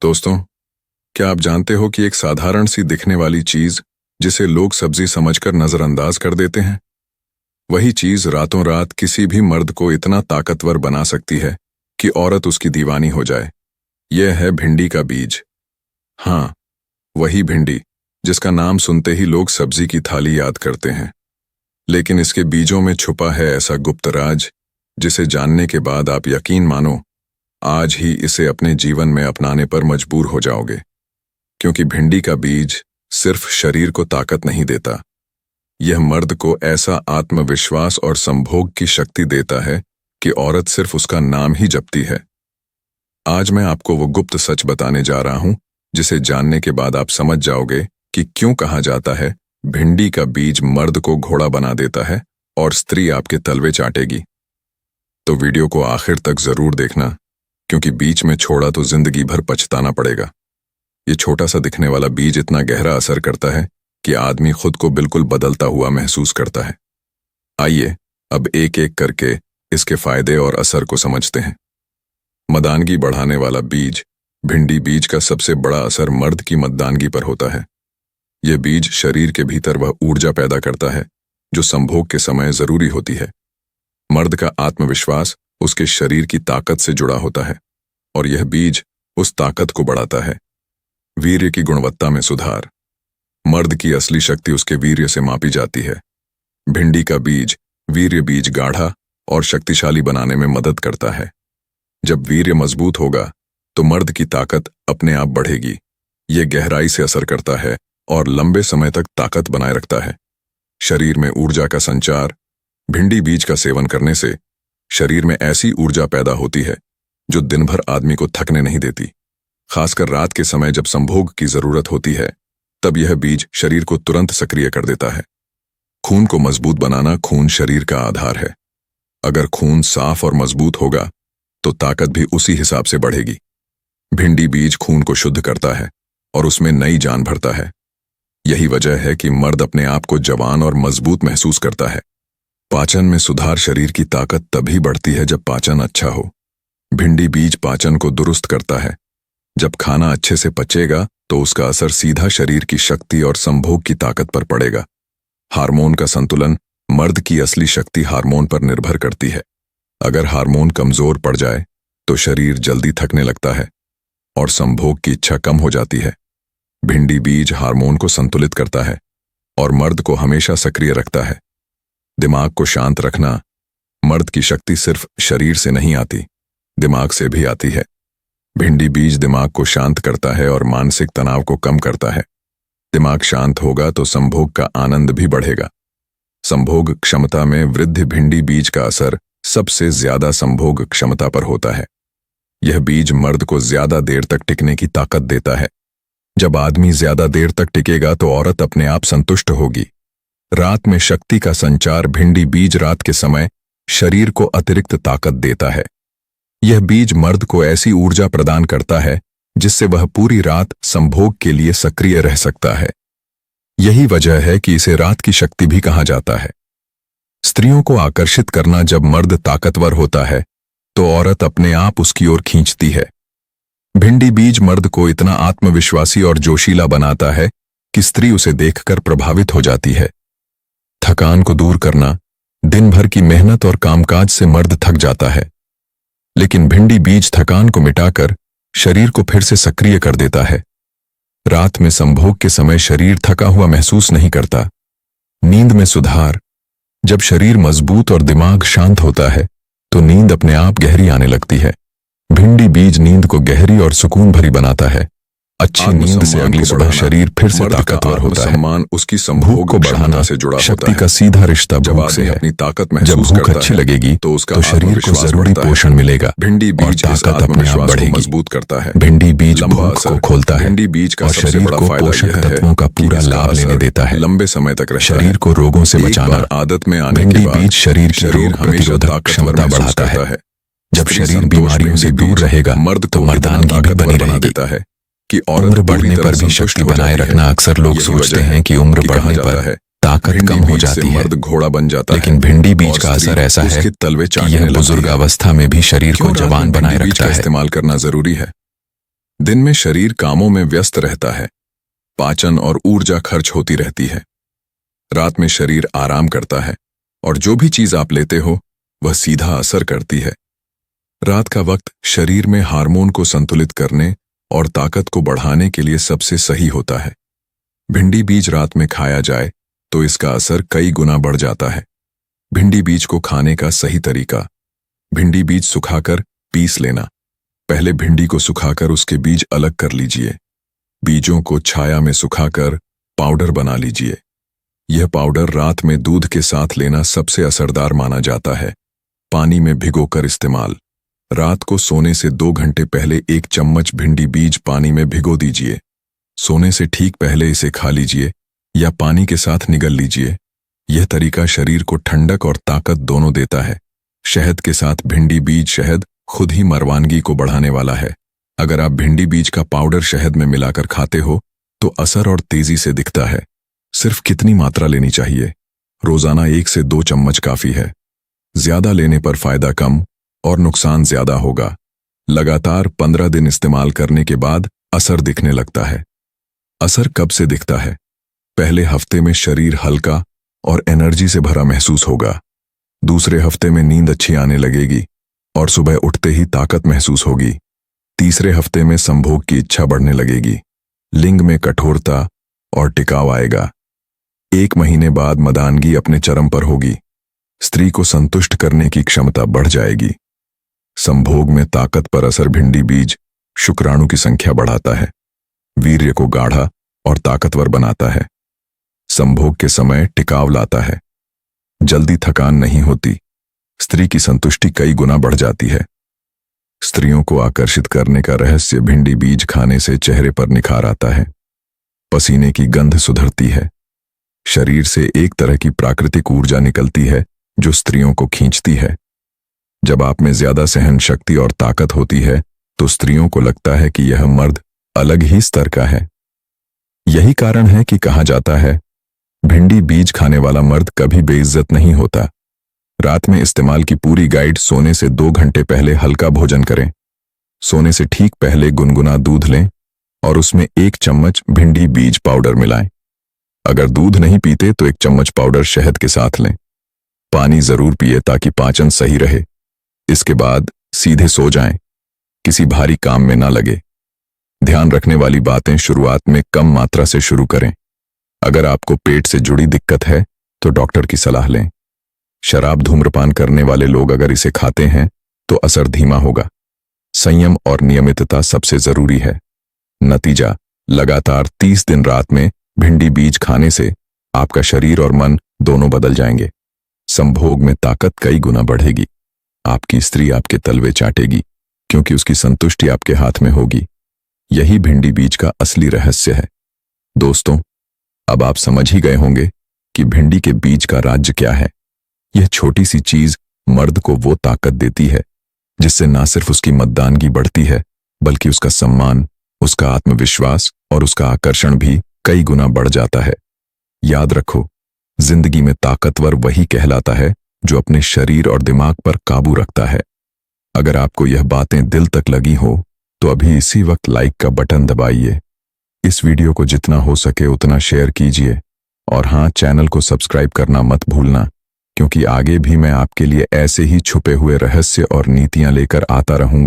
दोस्तों, क्या आप जानते हो कि एक साधारण सी दिखने वाली चीज जिसे लोग सब्जी समझकर नजरअंदाज कर देते हैं, वही चीज रातों रात किसी भी मर्द को इतना ताकतवर बना सकती है कि औरत उसकी दीवानी हो जाए। यह है भिंडी का बीज। हाँ, वही भिंडी जिसका नाम सुनते ही लोग सब्जी की थाली याद करते हैं। लेकिन इसके बीजों में छुपा है ऐसा गुप्त राज जिसे जानने के बाद आप यकीन मानो आज ही इसे अपने जीवन में अपनाने पर मजबूर हो जाओगे। क्योंकि भिंडी का बीज सिर्फ शरीर को ताकत नहीं देता, यह मर्द को ऐसा आत्मविश्वास और संभोग की शक्ति देता है कि औरत सिर्फ उसका नाम ही जपती है। आज मैं आपको वो गुप्त सच बताने जा रहा हूं जिसे जानने के बाद आप समझ जाओगे कि क्यों कहा जाता है भिंडी का बीज मर्द को घोड़ा बना देता है और स्त्री आपके तलवे चाटेगी। तो वीडियो को आखिर तक जरूर देखना, क्योंकि बीच में छोड़ा तो जिंदगी भर पछताना पड़ेगा। ये छोटा सा दिखने वाला बीज इतना गहरा असर करता है कि आदमी खुद को बिल्कुल बदलता हुआ महसूस करता है। आइए अब एक एक करके इसके फायदे और असर को समझते हैं। मर्दानगी बढ़ाने वाला बीज भिंडी बीज का सबसे बड़ा असर मर्द की मर्दानगी पर होता है। यह बीज शरीर के भीतर वह ऊर्जा पैदा करता है जो संभोग के समय जरूरी होती है। मर्द का आत्मविश्वास उसके शरीर की ताकत से जुड़ा होता है और यह बीज उस ताकत को बढ़ाता है। वीर्य की गुणवत्ता में सुधार। मर्द की असली शक्ति उसके वीर्य से मापी जाती है। भिंडी का बीज वीर्य बीज गाढ़ा और शक्तिशाली बनाने में मदद करता है। जब वीर्य मजबूत होगा तो मर्द की ताकत अपने आप बढ़ेगी। यह गहराई से असर करता है और लंबे समय तक ताकत बनाए रखता है। शरीर में ऊर्जा का संचार। भिंडी बीज का सेवन करने से शरीर में ऐसी ऊर्जा पैदा होती है जो दिन भर आदमी को थकने नहीं देती। खासकर रात के समय जब संभोग की जरूरत होती है, तब यह बीज शरीर को तुरंत सक्रिय कर देता है। खून को मजबूत बनाना। खून शरीर का आधार है। अगर खून साफ और मजबूत होगा तो ताकत भी उसी हिसाब से बढ़ेगी। भिंडी बीज खून को शुद्ध करता है और उसमें नई जान भरता है। यही वजह है कि मर्द अपने आप को जवान और मजबूत महसूस करता है। पाचन में सुधार। शरीर की ताकत तभी बढ़ती है जब पाचन अच्छा हो। भिंडी बीज पाचन को दुरुस्त करता है। जब खाना अच्छे से पचेगा तो उसका असर सीधा शरीर की शक्ति और संभोग की ताकत पर पड़ेगा। हार्मोन का संतुलन। मर्द की असली शक्ति हार्मोन पर निर्भर करती है। अगर हार्मोन कमजोर पड़ जाए तो शरीर जल्दी थकने लगता है और संभोग की इच्छा कम हो जाती है। भिंडी बीज हार्मोन को संतुलित करता है और मर्द को हमेशा सक्रिय रखता है। दिमाग को शांत रखना। मर्द की शक्ति सिर्फ शरीर से नहीं आती, दिमाग से भी आती है। भिंडी बीज दिमाग को शांत करता है और मानसिक तनाव को कम करता है। दिमाग शांत होगा तो संभोग का आनंद भी बढ़ेगा। संभोग क्षमता में वृद्धि। भिंडी बीज का असर सबसे ज्यादा संभोग क्षमता पर होता है। यह बीज मर्द को ज्यादा देर तक टिकने की ताकत देता है। जब आदमी ज्यादा देर तक टिकेगा तो औरत अपने आप संतुष्ट होगी। रात में शक्ति का संचार। भिंडी बीज रात के समय शरीर को अतिरिक्त ताकत देता है। यह बीज मर्द को ऐसी ऊर्जा प्रदान करता है जिससे वह पूरी रात संभोग के लिए सक्रिय रह सकता है। यही वजह है कि इसे रात की शक्ति भी कहा जाता है। स्त्रियों को आकर्षित करना। जब मर्द ताकतवर होता है तो औरत अपने आप उसकी ओर खींचती है। भिंडी बीज मर्द को इतना आत्मविश्वासी और जोशीला बनाता है कि स्त्री उसे देखकर प्रभावित हो जाती है। थकान को दूर करना। दिन भर की मेहनत और कामकाज से मर्द थक जाता है, लेकिन भिंडी बीज थकान को मिटाकर शरीर को फिर से सक्रिय कर देता है। रात में संभोग के समय शरीर थका हुआ महसूस नहीं करता। नींद में सुधार। जब शरीर मजबूत और दिमाग शांत होता है तो नींद अपने आप गहरी आने लगती है। भिंडी बीज नींद को गहरी और सुकून भरी बनाता है। अच्छी नींद से अगली सुबह शरीर फिर से ताकतवर होता है। सम्मान उसकी भूख को बढ़ाना से जुड़ा शक्ति का सीधा रिश्ता भूख से है। अपनी ताकत महसूस जब भूख अच्छी लगेगी तो शरीर को जरूरी पोषण मिलेगा। भिंडी बीज ताकत अपने आप बढ़ेगी, मजबूत करता है। भिंडी बीज भूख को खोलता है। भिंडी बीज का शरीर को पोषक तत्वों का पूरा लाभ लेने देता है। लंबे समय तक शरीर को रोगों से बचाना। आदत में आने के बाद बीज शरीर की रोग प्रतिरोधक क्षमता बढ़ाता है। जब शरीर बीमारियों से दूर रहेगा मर्द तो मर्दानगी भी बनी रहेगी। कि उम्र बढ़ने पर भी शक्ति बनाए रखना। अक्सर लोग सोचते हैं कि उम्र बढ़ने पर ताकत कम हो जाती है, घोड़ा बन जाता है, लेकिन भिंडी बीज का असर ऐसा है कि यह बुजुर्ग अवस्था में भी शरीर को जवान बनाए रखता है। इस्तेमाल करना जरूरी है। दिन में शरीर कामों में व्यस्त रहता है, पाचन और ऊर्जा खर्च होती रहती है। रात में शरीर आराम करता है और जो भी चीज आप लेते हो वह सीधा असर करती है। रात का वक्त शरीर में हार्मोन को संतुलित करने और ताकत को बढ़ाने के लिए सबसे सही होता है। भिंडी बीज रात में खाया जाए तो इसका असर कई गुना बढ़ जाता है। भिंडी बीज को खाने का सही तरीका। भिंडी बीज सुखाकर पीस लेना। पहले भिंडी को सुखाकर उसके बीज अलग कर लीजिए। बीजों को छाया में सुखाकर पाउडर बना लीजिए। यह पाउडर रात में दूध के साथ लेना सबसे असरदार माना जाता है। पानी में भिगोकर इस्तेमाल। रात को सोने से 2 घंटे पहले 1 चम्मच भिंडी बीज पानी में भिगो दीजिए। सोने से ठीक पहले इसे खा लीजिए या पानी के साथ निगल लीजिए। यह तरीका शरीर को ठंडक और ताकत दोनों देता है। शहद के साथ भिंडी बीज। शहद खुद ही मरवानगी को बढ़ाने वाला है। अगर आप भिंडी बीज का पाउडर शहद में मिलाकर खाते हो तो असर और तेजी से दिखता है। सिर्फ कितनी मात्रा लेनी चाहिए? रोजाना 1 से 2 चम्मच काफी है। ज्यादा लेने पर फायदा कम और नुकसान ज्यादा होगा। लगातार 15 दिन इस्तेमाल करने के बाद असर दिखने लगता है। असर कब से दिखता है? पहले हफ्ते में शरीर हल्का और एनर्जी से भरा महसूस होगा। दूसरे हफ्ते में नींद अच्छी आने लगेगी और सुबह उठते ही ताकत महसूस होगी। तीसरे हफ्ते में संभोग की इच्छा बढ़ने लगेगी। लिंग में कठोरता और टिकाव आएगा। 1 महीने बाद मदानगी अपने चरम पर होगी। स्त्री को संतुष्ट करने की क्षमता बढ़ जाएगी। संभोग में ताकत पर असर। भिंडी बीज शुक्राणु की संख्या बढ़ाता है, वीर्य को गाढ़ा और ताकतवर बनाता है। संभोग के समय टिकाव लाता है। जल्दी थकान नहीं होती। स्त्री की संतुष्टि कई गुना बढ़ जाती है। स्त्रियों को आकर्षित करने का रहस्य। भिंडी बीज खाने से चेहरे पर निखार आता है। पसीने की गंध सुधरती है। शरीर से एक तरह की प्राकृतिक ऊर्जा निकलती है जो स्त्रियों को खींचती है। जब आप में ज्यादा सहन शक्ति और ताकत होती है तो स्त्रियों को लगता है कि यह मर्द अलग ही स्तर का है। यही कारण है कि कहा जाता है भिंडी बीज खाने वाला मर्द कभी बेइज्जत नहीं होता। रात में इस्तेमाल की पूरी गाइड। सोने से 2 घंटे पहले हल्का भोजन करें। सोने से ठीक पहले गुनगुना दूध लें और उसमें 1 चम्मच भिंडी बीज पाउडर मिलाएं। अगर दूध नहीं पीते तो 1 चम्मच पाउडर शहद के साथ लें। पानी जरूर पिए ताकि पाचन सही रहे। इसके बाद सीधे सो जाएं। किसी भारी काम में ना लगे। ध्यान रखने वाली बातें। शुरुआत में कम मात्रा से शुरू करें। अगर आपको पेट से जुड़ी दिक्कत है तो डॉक्टर की सलाह लें। शराब धूम्रपान करने वाले लोग अगर इसे खाते हैं तो असर धीमा होगा। संयम और नियमितता सबसे जरूरी है। नतीजा, लगातार 30 दिन रात में भिंडी बीज खाने से आपका शरीर और मन दोनों बदल जाएंगे। संभोग में ताकत कई गुना बढ़ेगी। आपकी स्त्री आपके तलवे चाटेगी क्योंकि उसकी संतुष्टि आपके हाथ में होगी। यही भिंडी बीज का असली रहस्य है। दोस्तों, अब आप समझ ही गए होंगे कि भिंडी के बीज का राज्य क्या है। यह छोटी सी चीज मर्द को वो ताकत देती है जिससे ना सिर्फ उसकी मर्दानगी बढ़ती है बल्कि उसका सम्मान, उसका आत्मविश्वास और उसका आकर्षण भी कई गुना बढ़ जाता है। याद रखो, जिंदगी में ताकतवर वही कहलाता है जो अपने शरीर और दिमाग पर काबू रखता है। अगर आपको यह बातें दिल तक लगी हो तो अभी इसी वक्त लाइक का बटन दबाइए। इस वीडियो को जितना हो सके उतना शेयर कीजिए और हाँ, चैनल को सब्सक्राइब करना मत भूलना क्योंकि आगे भी मैं आपके लिए ऐसे ही छुपे हुए रहस्य और नीतियां लेकर आता रहूंगा।